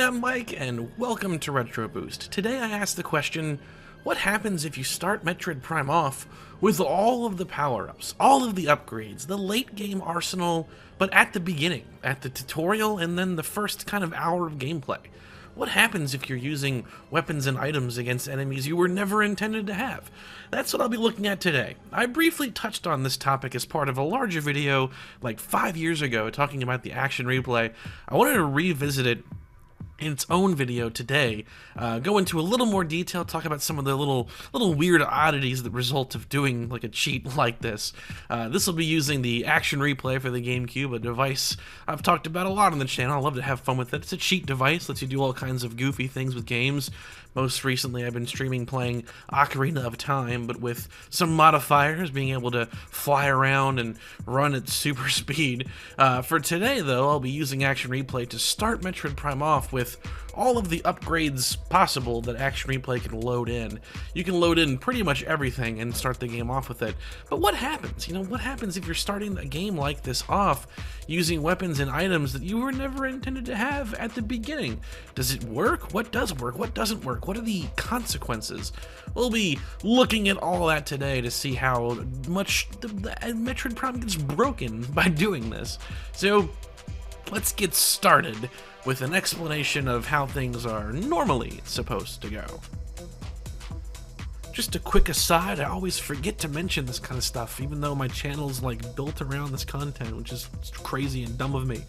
I'm Mike, and welcome to Retro Boost. Today I asked the question, what happens if you start Metroid Prime off with all of the power-ups, all of the upgrades, the late-game arsenal, but at the beginning, at the tutorial, and then the first kind of hour of gameplay? What happens if you're using weapons and items against enemies you were never intended to have? That's what I'll be looking at today. I briefly touched on this topic as part of a larger video like 5 years ago talking about the action replay. I wanted to revisit it in its own video today, go into a little more detail, talk about some of the little weird oddities that result of doing like a cheat like this. This will be using the action replay for the Gamecube, a device I've talked about a lot on the channel. I love to have fun with it. It's a cheat device, lets you do all kinds of goofy things with games. Most recently, I've been streaming playing Ocarina of Time, but with some modifiers, being able to fly around and run at super speed. For today, though, I'll be using Action Replay to start Metroid Prime off with all of the upgrades possible that Action Replay can load in. You can load in pretty much everything and start the game off with it. But what happens? What happens if you're starting a game like this off using weapons and items that you were never intended to have at the beginning? Does it work? What does work? What doesn't work? What are the consequences? We'll be looking at all that today to see how much the Metroid Prime gets broken by doing this. So let's get started with an explanation of how things are normally supposed to go. Just a quick aside, I always forget to mention this kind of stuff, even though my channel's like built around this content, which is crazy and dumb of me.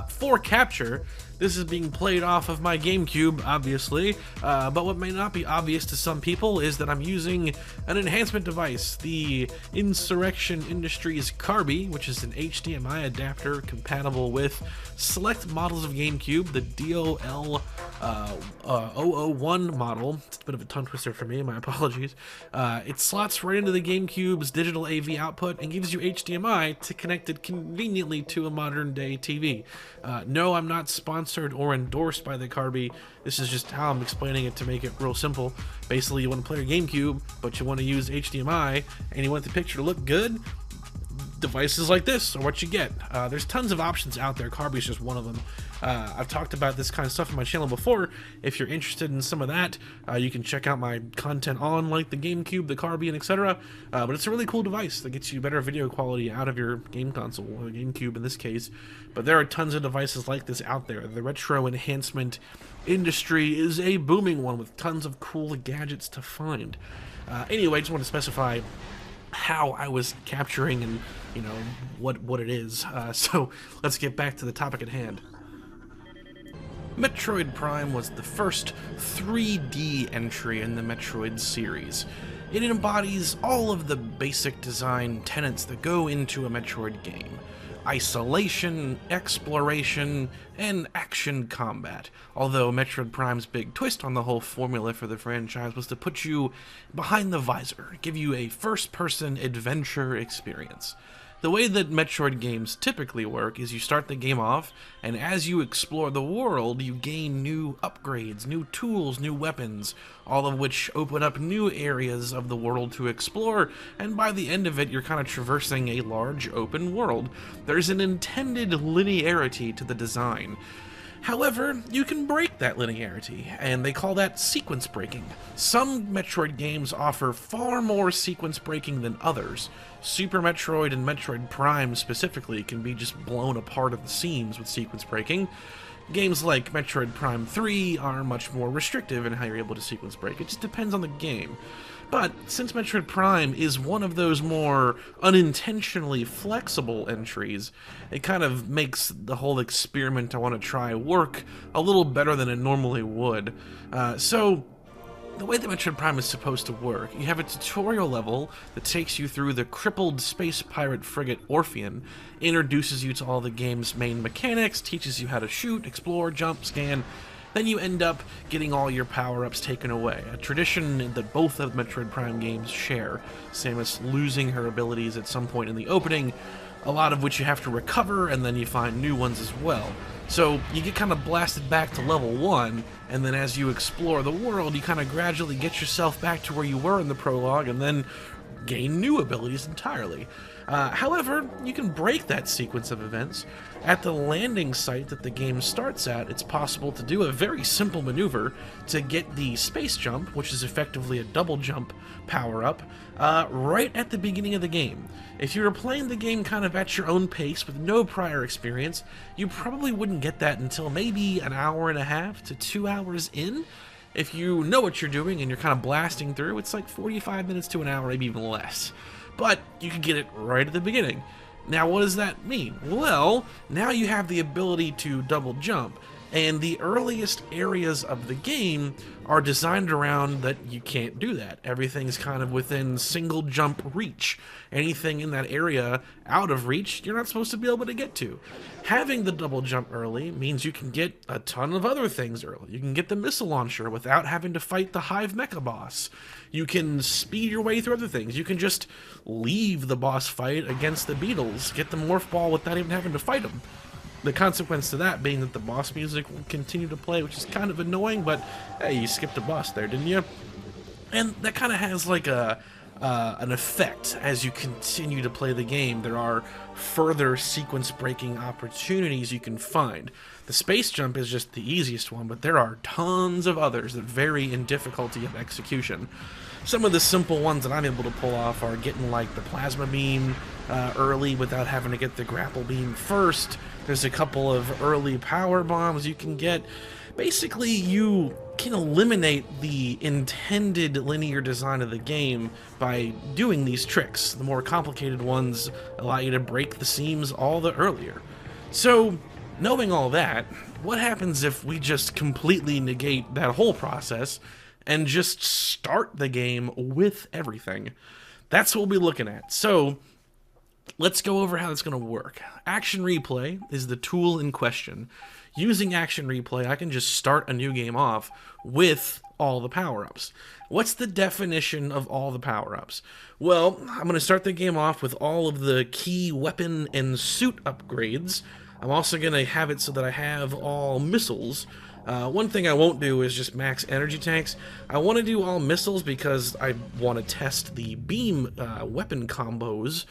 For capture, this is being played off of my Gamecube, obviously, but what may not be obvious to some people is that I'm using an enhancement device, the Insurrection Industries CARBY, which is an HDMI adapter compatible with select models of Gamecube, the DOL 001 model. It's a bit of a tongue twister for me, my apologies. It slots right into the Gamecube's digital AV output and gives you HDMI to connect it conveniently to a modern day TV. No, I'm not sponsored or endorsed by the CARBY. This is just how I'm explaining it to make it real simple. Basically, you want to play your Gamecube, but you want to use HDMI, and you want the picture to look good. Devices like this are what you get. There's tons of options out there. CARBY is just one of them. I've talked about this kind of stuff on my channel before. If you're interested in some of that, you can check out my content on like the Gamecube, the CARBY, and etc. But it's a really cool device that gets you better video quality out of your game console, or Gamecube in this case. But there are tons of devices like this out there. The retro enhancement industry is a booming one with tons of cool gadgets to find. Anyway, I just want to specify how I was capturing and what it is. So let's get back to the topic at hand. Metroid Prime was the first 3D entry in the Metroid series. It embodies all of the basic design tenets that go into a Metroid game: isolation, exploration, and action combat. Although Metroid Prime's big twist on the whole formula for the franchise was to put you behind the visor, give you a first-person adventure experience. The way that Metroid games typically work is you start the game off, and as you explore the world, you gain new upgrades, new tools, new weapons, all of which open up new areas of the world to explore, and by the end of it, you're kind of traversing a large open world. There's an intended linearity to the design. However, you can break that linearity, and they call that sequence breaking. Some Metroid games offer far more sequence breaking than others. Super Metroid and Metroid Prime specifically can be just blown apart at the seams with sequence breaking. Games like Metroid Prime 3 are much more restrictive in how you're able to sequence break. It just depends on the game. But since Metroid Prime is one of those more unintentionally flexible entries, it kind of makes the whole experiment I want to try work a little better than it normally would. So the way that Metroid Prime is supposed to work, you have a tutorial level that takes you through the crippled space pirate frigate Orpheon, introduces you to all the game's main mechanics, teaches you how to shoot, explore, jump, scan. Then you end up getting all your power-ups taken away, a tradition that both of Metroid Prime games share. Samus losing her abilities at some point in the opening, a lot of which you have to recover, and then you find new ones as well. So you get kind of blasted back to level 1, and then as you explore the world, you kind of gradually get yourself back to where you were in the prologue, and then gain new abilities entirely. However, you can break that sequence of events. At the landing site that the game starts at, it's possible to do a very simple maneuver to get the space jump, which is effectively a double jump power-up, right at the beginning of the game. If you were playing the game kind of at your own pace with no prior experience, you probably wouldn't get that until maybe an hour and a half to 2 hours in. If you know what you're doing and you're kind of blasting through, it's like 45 minutes to an hour, maybe even less. But you can get it right at the beginning. Now, what does that mean? Well, now you have the ability to double jump, and the earliest areas of the game are designed around that you can't do that. Everything's kind of within single jump reach. Anything in that area out of reach, you're not supposed to be able to get to. Having the double jump early means you can get a ton of other things early. You can get the missile launcher without having to fight the Hive Mecha boss. You can speed your way through other things. You can just leave the boss fight against the beetles, get the morph ball without even having to fight them. The consequence to that being that the boss music will continue to play, which is kind of annoying, but hey, you skipped a boss there, didn't you? And that kind of has like an effect as you continue to play the game. There are further sequence-breaking opportunities you can find. The space jump is just the easiest one, but there are tons of others that vary in difficulty of execution. Some of the simple ones that I'm able to pull off are getting like the plasma beam early without having to get the grapple beam first. There's a couple of early power bombs you can get. Basically, you can eliminate the intended linear design of the game by doing these tricks. The more complicated ones allow you to break the seams all the earlier. So, knowing all that, what happens if we just completely negate that whole process and just start the game with everything? That's what we'll be looking at. So, let's go over how that's going to work. Action Replay is the tool in question. Using Action Replay, I can just start a new game off with all the power-ups. What's the definition of all the power-ups? Well, I'm going to start the game off with all of the key weapon and suit upgrades. I'm also going to have it so that I have all missiles. One thing I won't do is just max energy tanks. I want to do all missiles because I want to test the beam weapon combos,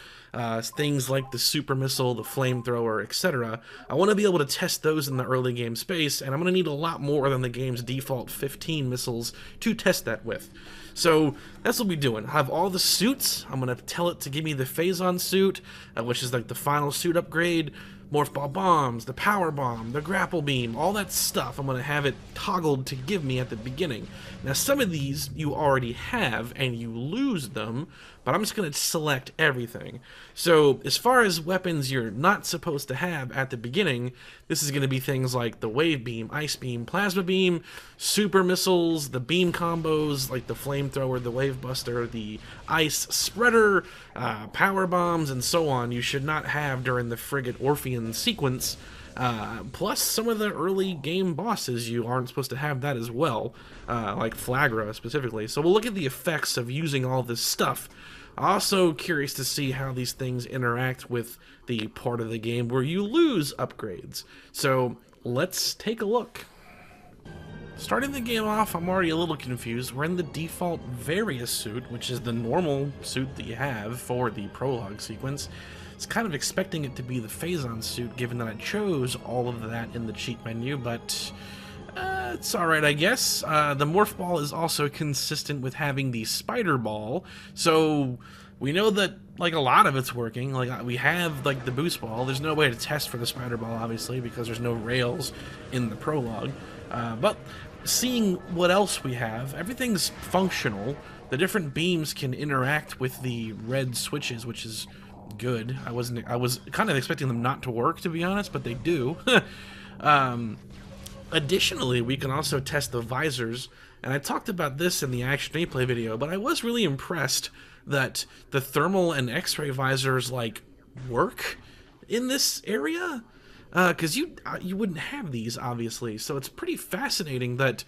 things like the super missile, the flamethrower, etc. I want to be able to test those in the early game space, and I'm going to need a lot more than the game's default 15 missiles to test that with. So that's what we'll be doing. I have all the suits. I'm going to tell it to give me the Phazon suit, which is like the final suit upgrade. Morph ball bombs, the power bomb, the grapple beam, all that stuff I'm going to have it toggled to give me at the beginning. Now some of these you already have and you lose them, but I'm just going to select everything. So as far as weapons you're not supposed to have at the beginning, this is going to be things like the wave beam, ice beam, plasma beam, super missiles, the beam combos like the flamethrower, the wave buster, the ice spreader, power bombs, and so on you should not have during the Frigate Orpheon sequence. Plus some of the early game bosses you aren't supposed to have that as well, like Flaaghra specifically. So we'll look at the effects of using all this stuff. Also curious to see how these things interact with the part of the game where you lose upgrades. So let's take a look. Starting the game off, I'm already a little confused. We're in the default Various suit, which is the normal suit that you have for the prologue sequence. It's kind of expecting it to be the Phazon suit, given that I chose all of that in the cheat menu, but it's alright, I guess. The Morph Ball is also consistent with having the Spider Ball, so we know that, like, a lot of it's working. Like, we have, like, the Boost Ball. There's no way to test for the Spider Ball, obviously, because there's no rails in the prologue. But seeing what else we have, everything's functional. The different beams can interact with the red switches, which is good. I was kind of expecting them not to work, to be honest, but they do. Additionally, we can also test the visors, and I talked about this in the Action Replay video, but I was really impressed that the thermal and x-ray visors, like, work in this area, because you wouldn't have these, obviously. So it's pretty fascinating that,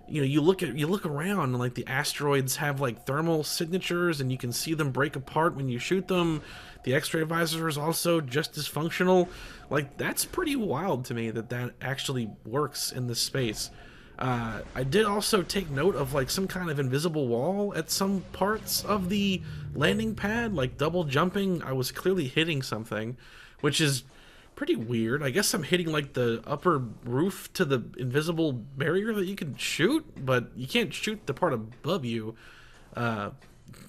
you know, you look around and, like, the asteroids have, like, thermal signatures and you can see them break apart when you shoot them. The x-ray visor is also just as functional. Like, that's pretty wild to me that that actually works in this space. I did also take note of like some kind of invisible wall at some parts of the landing pad, like double jumping. I was clearly hitting something, which is pretty weird. I guess I'm hitting like the upper roof to the invisible barrier that you can shoot, but you can't shoot the part above you.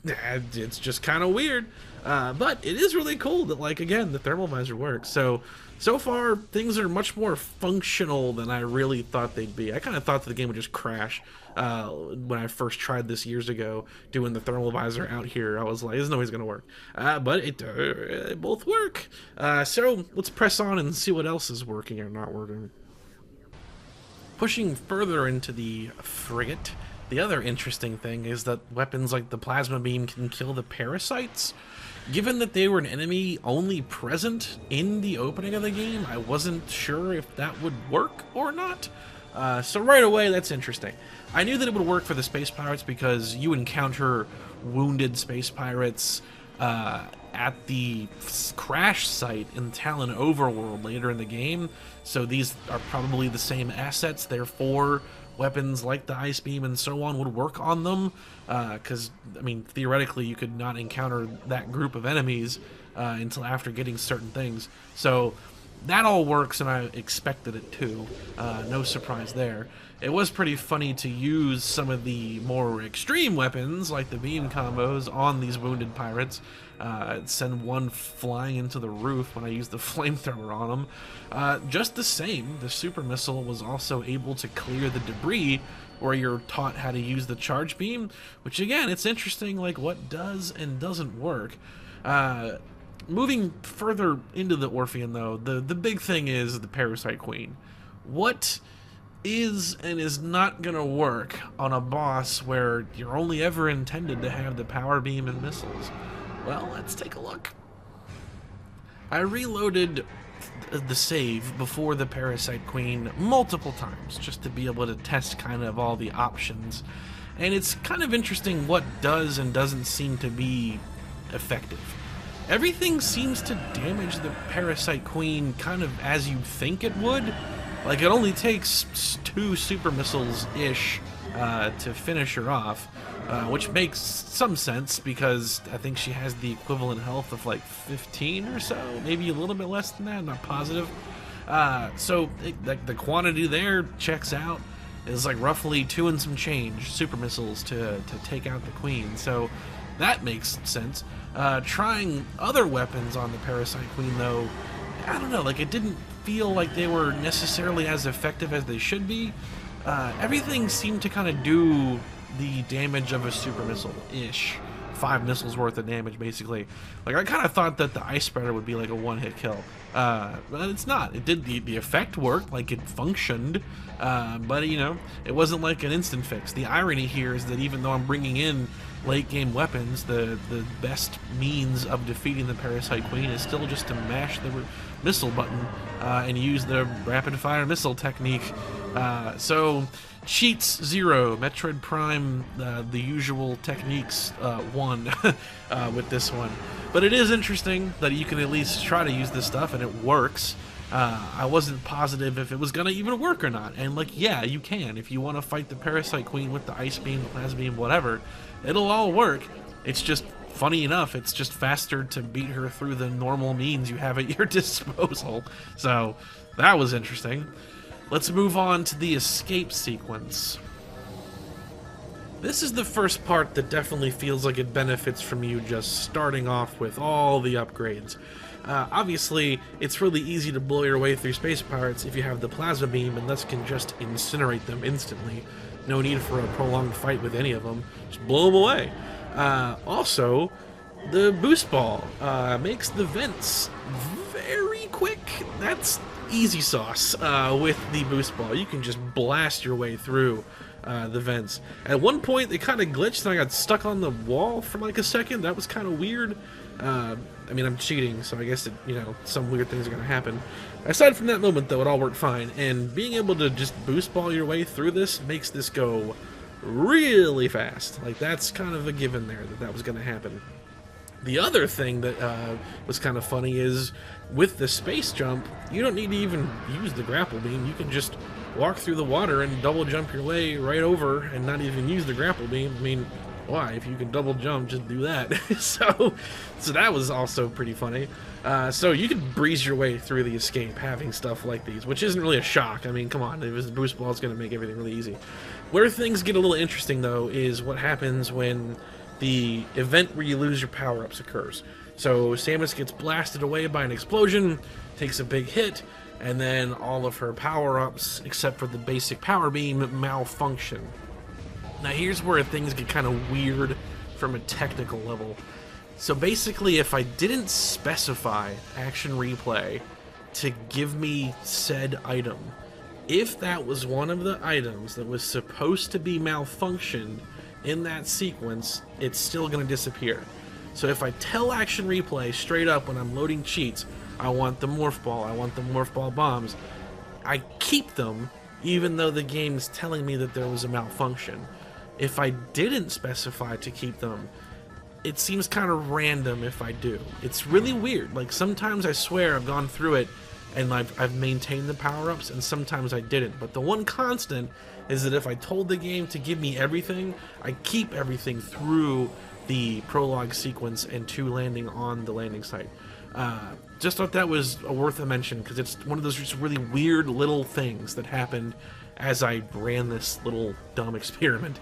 It's just kind of weird, but it is really cool that, like, again, the thermal visor works. So far things are much more functional than I really thought they'd be. I kind of thought that the game would just crash when I first tried this years ago, doing the thermal visor out here. I was like, there's no way it's gonna work, but it both work. So let's press on and see what else is working or not working. Pushing further into the frigate, the other interesting thing is that weapons like the plasma beam can kill the parasites. Given that they were an enemy only present in the opening of the game, I wasn't sure if that would work or not. So right away, that's interesting. I knew that it would work for the space pirates because you encounter wounded space pirates at the crash site in Talon Overworld later in the game. So these are probably the same assets, therefore weapons like the ice beam and so on would work on them, because I mean theoretically you could not encounter that group of enemies until after getting certain things. So that all works, and I expected it to. No surprise there. It was pretty funny to use some of the more extreme weapons like the beam combos on these wounded pirates. I'd send one flying into the roof when I used the flamethrower on them. Just the same, the super missile was also able to clear the debris where you're taught how to use the charge beam, which again, it's interesting like what does and doesn't work. Moving further into the Orpheon though, the big thing is the Parasite Queen. What is and is not gonna work on a boss where you're only ever intended to have the power beam and missiles? Well, let's take a look. I reloaded the save before the Parasite Queen multiple times just to be able to test kind of all the options, and it's kind of interesting what does and doesn't seem to be effective. Everything seems to damage the Parasite Queen kind of as you think it would. Like, it only takes 2 super missiles-ish to finish her off, which makes some sense because I think she has the equivalent health of like 15 or so, maybe a little bit less than that, I'm not positive. So the quantity there checks out. It's like roughly 2 and some change super missiles to take out the Queen, so that makes sense. Trying other weapons on the Parasite Queen though, I don't know, like it didn't feel like they were necessarily as effective as they should be. Everything seemed to kind of do the damage of a super missile-ish. 5 missiles worth of damage, basically. Like, I kind of thought that the ice spreader would be like a one-hit kill. But it's not. It did the effect worked, like it functioned, but you know, it wasn't like an instant fix. The irony here is that even though I'm bringing in late-game weapons, the best means of defeating the Parasite Queen is still just to mash the missile button and use the rapid-fire missile technique. So, cheats 0, Metroid Prime, the usual techniques 1 with this one. But it is interesting that you can at least try to use this stuff and it works. I wasn't positive if it was gonna even work or not, and like, yeah, you can. If you want to fight the Parasite Queen with the ice beam, plasma beam, whatever, it'll all work. It's just, funny enough, it's just faster to beat her through the normal means you have at your disposal. So that was interesting. Let's move on to the escape sequence. This is the first part that definitely feels like it benefits from you just starting off with all the upgrades. Obviously, it's really easy to blow your way through space pirates if you have the plasma beam and thus can just incinerate them instantly. No need for a prolonged fight with any of them. Just blow them away. Also, the boost ball makes the vents very quick. That's easy sauce with the boost ball. You can just blast your way through the vents. At one point, it kind of glitched and I got stuck on the wall for like a second. That was kind of weird. I mean, I'm cheating, so I guess some weird things are going to happen. Aside from that moment, though, it all worked fine, and being able to just boost ball your way through this makes this go really fast. Like, that's kind of a given there, that was going to happen. The other thing that was kind of funny is, with the space jump, you don't need to even use the grapple beam. You can just walk through the water and double jump your way right over and not even use the grapple beam. I mean, why? If you can double jump, just do that. so that was also pretty funny. So you could breeze your way through the escape having stuff like these, which isn't really a shock. I mean, come on, if it's a boost ball, it's going to make everything really easy. Where things get a little interesting, though, is what happens when the event where you lose your power-ups occurs. So Samus gets blasted away by an explosion, takes a big hit, and then all of her power-ups, except for the basic power beam, malfunction. Now here's where things get kind of weird from a technical level. So basically, if I didn't specify Action Replay to give me said item, if that was one of the items that was supposed to be malfunctioned in that sequence, it's still going to disappear. So if I tell Action Replay straight up when I'm loading cheats, I want the Morph Ball, I want the Morph Ball bombs, I keep them even though the game's telling me that there was a malfunction. If I didn't specify to keep them, it seems kind of random if I do. It's really weird. Like, sometimes I swear I've gone through it and I've maintained the power-ups, and sometimes I didn't. But the one constant is that if I told the game to give me everything, I keep everything through the prologue sequence and to landing on the landing site. Just thought that was worth a mention, because it's one of those just really weird little things that happened as I ran this little dumb experiment.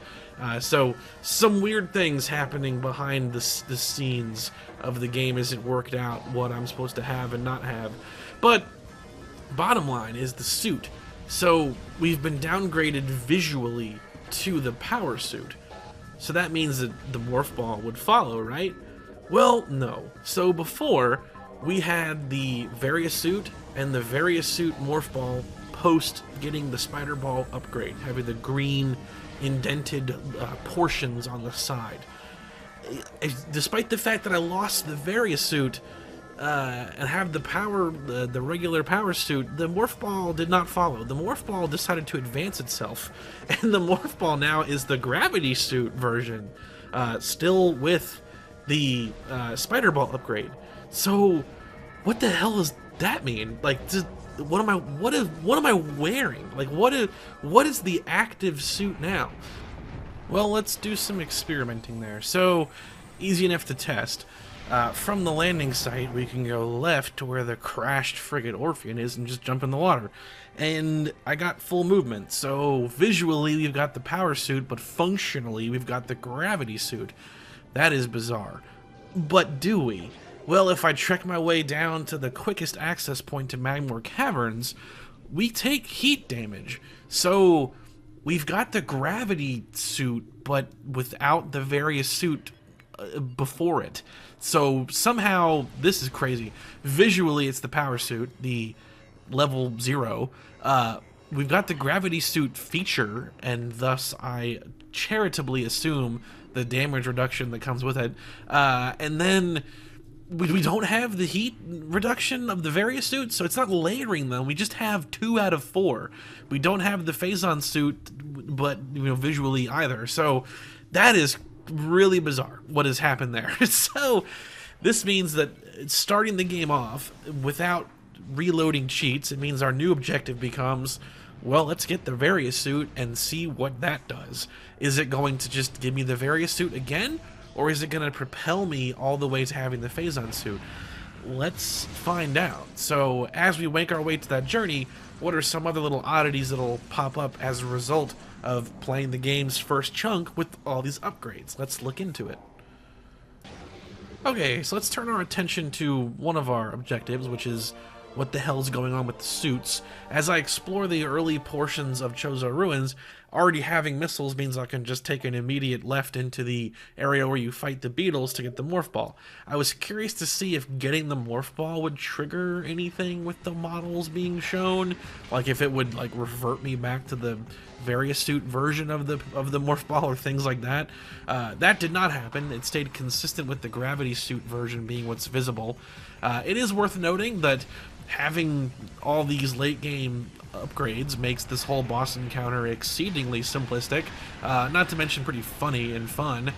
So some weird things happening behind the scenes of the game as it worked out what I'm supposed to have and not have. But bottom line is the suit. So we've been downgraded visually to the power suit. So that means that the Morph Ball would follow, right? Well, no. So before, we had the Various Suit and the Various Suit Morph Ball post getting the Spider Ball upgrade, having the green indented portions on the side. Despite the fact that I lost the Various Suit and have the regular power suit, the Morph Ball did not follow. The Morph Ball decided to advance itself, and the Morph Ball now is the Gravity Suit version, still with the Spider Ball upgrade. So, what the hell does that mean? Like, what am I wearing? Like, what is the active suit now? Well, let's do some experimenting there. So, easy enough to test. From the landing site, we can go left to where the crashed Frigate Orpheon is and just jump in the water. And I got full movement, so visually we've got the power suit, but functionally we've got the gravity suit. That is bizarre. But do we? Well, if I trek my way down to the quickest access point to Magmoor Caverns, we take heat damage. So we've got the gravity suit, but without the Various Suit before it. So somehow, this is crazy. Visually, it's the power suit, the level 0. We've got the gravity suit feature, and thus I charitably assume the damage reduction that comes with it. And then we don't have the heat reduction of the Various Suits, so it's not layering them. We just have 2 out of 4. We don't have the Phazon suit, but visually either. So that is really bizarre what has happened there. So this means that starting the game off without reloading cheats, it means our new objective becomes, well, let's get the Various Suit and see what that does. Is it going to just give me the Various Suit again, or is it going to propel me all the way to having the Phazon suit? Let's find out. So as we make our way to that journey, what are some other little oddities that'll pop up as a result of playing the game's first chunk with all these upgrades? Let's look into it. Okay, so let's turn our attention to one of our objectives, which is what the hell's going on with the suits. As I explore the early portions of Chozo Ruins, already having missiles means I can just take an immediate left into the area where you fight the beetles to get the Morph Ball. I was curious to see if getting the Morph Ball would trigger anything with the models being shown, like if it would like revert me back to the Various Suit version of the Morph Ball or things like that. That did not happen. It stayed consistent with the Gravity Suit version being what's visible. It is worth noting that having all these late game upgrades makes this whole boss encounter exceedingly simplistic, not to mention pretty funny and fun.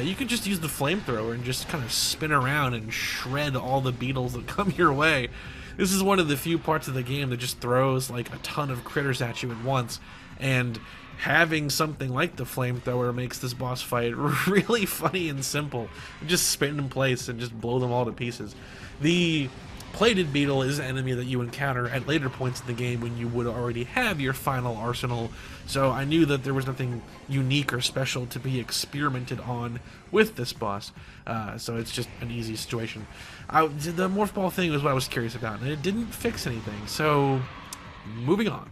You can just use the flamethrower and just kind of spin around and shred all the beetles that come your way. This is one of the few parts of the game that just throws like a ton of critters at you at once, and having something like the flamethrower makes this boss fight really funny and simple. You just spin in place and just blow them all to pieces. The plated beetle is an enemy that you encounter at later points in the game when you would already have your final arsenal, so I knew that there was nothing unique or special to be experimented on with this boss, so it's just an easy situation. The morph ball thing was what I was curious about, and it didn't fix anything, so moving on.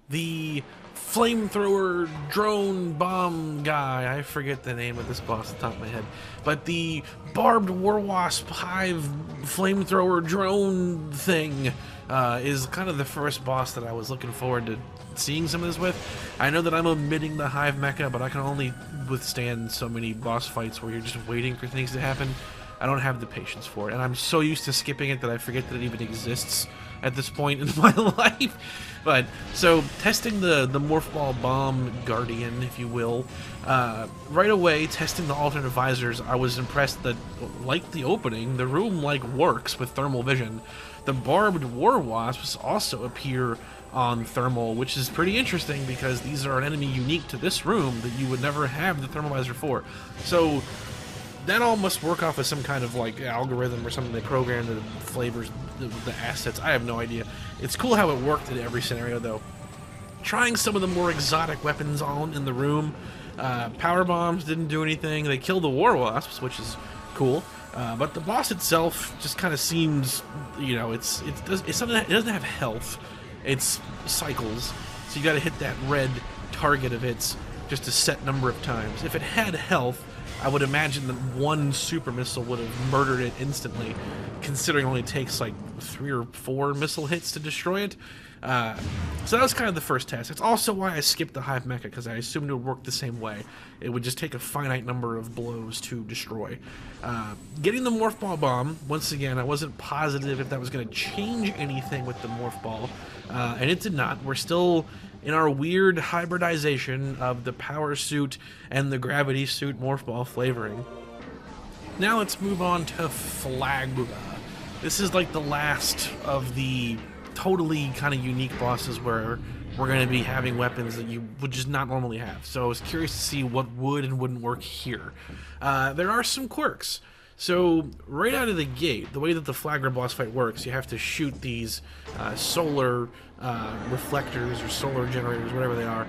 The flamethrower drone bomb guy, I forget the name of this boss at the top of my head, but the barbed war wasp hive flamethrower drone thing is kind of the first boss that I was looking forward to seeing some of this with. I know that I'm omitting the hive mecha, but I can only withstand so many boss fights where you're just waiting for things to happen. I don't have the patience for it, and I'm so used to skipping it that I forget that it even exists at this point in my life. But so testing the morph ball bomb guardian, if you will, right away testing the alternate visors, I was impressed that, like the opening, the room like works with thermal vision. The barbed war wasps also appear on thermal, which is pretty interesting because these are an enemy unique to this room that you would never have the thermal visor for. So that all must work off of some kind of like algorithm or something they programmed that flavors the assets. I have no idea. It's cool how it worked in every scenario though. Trying some of the more exotic weapons on in the room. Power bombs didn't do anything. They killed the war wasps, which is cool. But the boss itself just kind of seems, you know, it doesn't have health. It's cycles. So you got to hit that red target of its just a set number of times. If it had health, I would imagine that one super missile would have murdered it instantly, considering it only takes like 3 or 4 missile hits to destroy it. So that was kind of the first test. It's also why I skipped the hive mecha, because I assumed it would work the same way. It would just take a finite number of blows to destroy. Getting the morph ball bomb, once again, I wasn't positive if that was going to change anything with the morph ball, and it did not. We're still in our weird hybridization of the power suit and the gravity suit morph ball flavoring. Now let's move on to Flaaghra. This is like the last of the totally kind of unique bosses where we're going to be having weapons that you would just not normally have. So I was curious to see what would and wouldn't work here. There are some quirks. So right out of the gate, the way that the Flaaghra boss fight works, you have to shoot these solar reflectors or solar generators, whatever they are.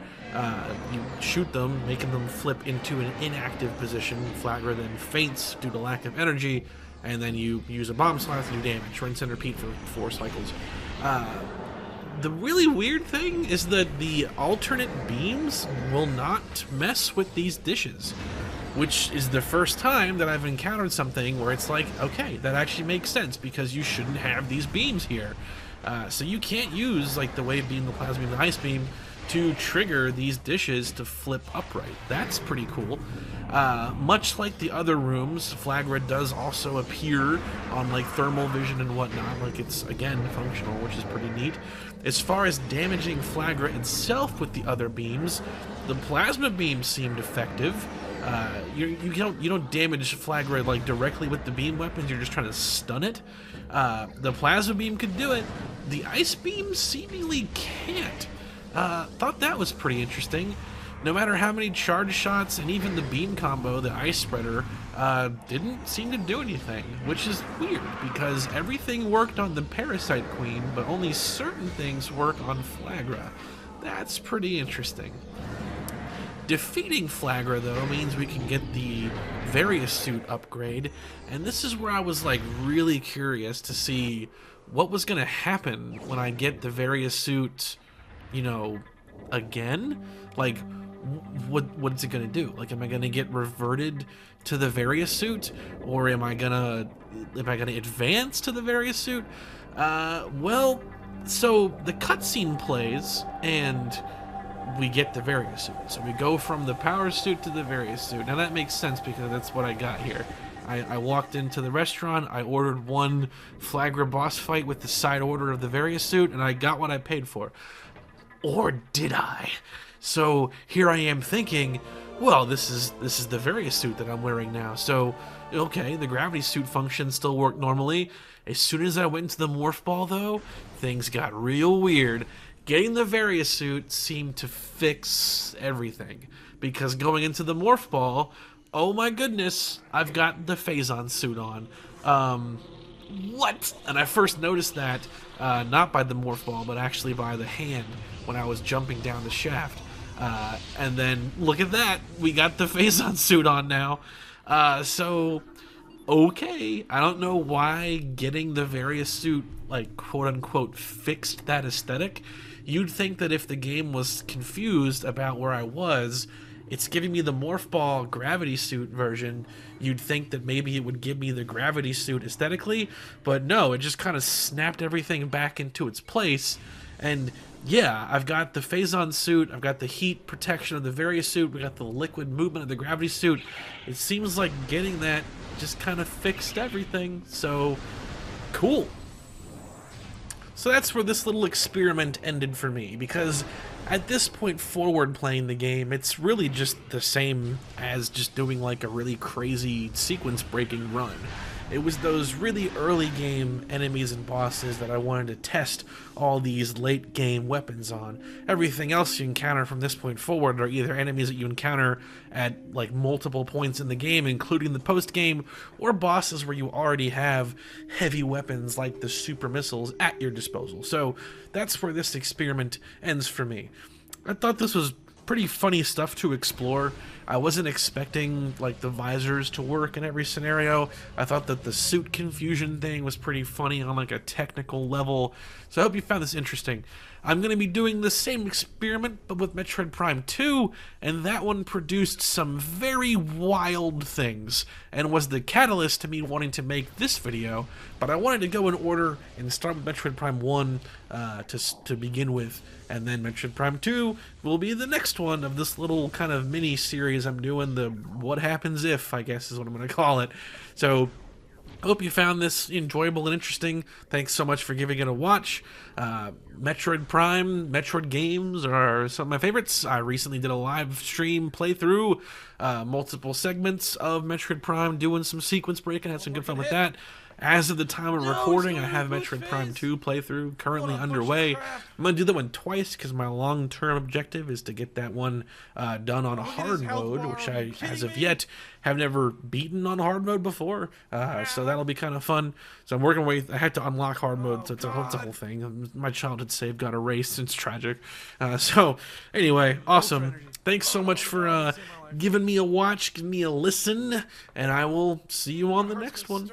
You shoot them, making them flip into an inactive position. Flaaghra then faints due to lack of energy, and then you use a bomb slot to do damage. Rinse and repeat for 4 cycles. The really weird thing is that the alternate beams will not mess with these dishes, which is the first time that I've encountered something where it's like, okay, that actually makes sense because you shouldn't have these beams here. So you can't use like the wave beam, the plasma beam, the ice beam to trigger these dishes to flip upright. That's pretty cool. Much like the other rooms, Flaaghra does also appear on like thermal vision and whatnot, like it's again functional, which is pretty neat. As far as damaging Flaaghra itself with the other beams, the plasma beams seemed effective. You don't damage Flaaghra like directly with the beam weapons, you're just trying to stun it. The plasma beam could do it. The ice beam seemingly can't. Thought that was pretty interesting. No matter how many charge shots and even the beam combo, the ice spreader didn't seem to do anything, which is weird because everything worked on the Parasite Queen, but only certain things work on Flaaghra. That's pretty interesting. Defeating Flaaghra, though, means we can get the Various Suit upgrade, and this is where I was like really curious to see what was going to happen when I get the Various Suit, you know, again. Like, what's it gonna do? Like, am I gonna get reverted to the Various Suit, or am I gonna advance to the Various Suit? Well, so the cutscene plays and we get the Various Suit. So we go from the Power Suit to the Various Suit. Now that makes sense because that's what I got here. I walked into the restaurant, I ordered one Flaaghra boss fight with the side order of the Various Suit, and I got what I paid for. Or did I? So here I am thinking, Well, this is the various suit that I'm wearing now. So, okay, the gravity suit function still worked normally. As soon as I went into the morph ball, though, things got real weird. Getting the various suit seemed to fix everything, because going into the morph ball, oh my goodness, I've got the Phazon suit on. What? And I first noticed that not by the morph ball, but actually by the hand when I was jumping down the shaft. And then look at that, we got the Phazon suit on now. So okay, I don't know why getting the various suit, like, quote unquote fixed that aesthetic. You'd think that if the game was confused about where I was, it's giving me the morph ball gravity suit version, you'd think that maybe it would give me the gravity suit aesthetically, but no, it just kind of snapped everything back into its place. And yeah, I've got the Phazon suit, I've got the heat protection of the various suit, we got the liquid movement of the gravity suit. It seems like getting that just kind of fixed everything, so cool. So that's where this little experiment ended for me, because at this point forward playing the game, it's really just the same as just doing like a really crazy sequence breaking run. It was those really early game enemies and bosses that I wanted to test all these late game weapons on. Everything else you encounter from this point forward are either enemies that you encounter at like multiple points in the game, including the post game, or bosses where you already have heavy weapons like the super missiles at your disposal. So that's where this experiment ends for me. I thought this was pretty funny stuff to explore. I wasn't expecting like the visors to work in every scenario. I thought that the suit confusion thing was pretty funny on like a technical level. So I hope you found this interesting. I'm going to be doing the same experiment but with Metroid Prime 2, and that one produced some very wild things and was the catalyst to me wanting to make this video. But I wanted to go in order and start with Metroid Prime 1 to begin with, and then Metroid Prime 2 will be the next one of this little kind of mini series I'm doing, the what happens if, I guess is what I'm going to call it. So hope you found this enjoyable and interesting. Thanks so much for giving it a watch. Metroid Prime, Metroid games are some of my favorites. I recently did a live stream playthrough, multiple segments of Metroid Prime, doing some sequence breaking. Had some good fun with that. As of the time of recording, I have Metroid Prime 2 playthrough currently underway. I'm going to do that one twice because my long-term objective is to get that one done on a hard mode, which I, as of yet, have never beaten on hard mode before. So that'll be kind of fun. So I'm working with, I had to unlock hard mode, so it's a whole thing. My childhood save got erased, it's tragic. So anyway, awesome. Thanks so much for giving me a watch, giving me a listen, and I will see you on the next one.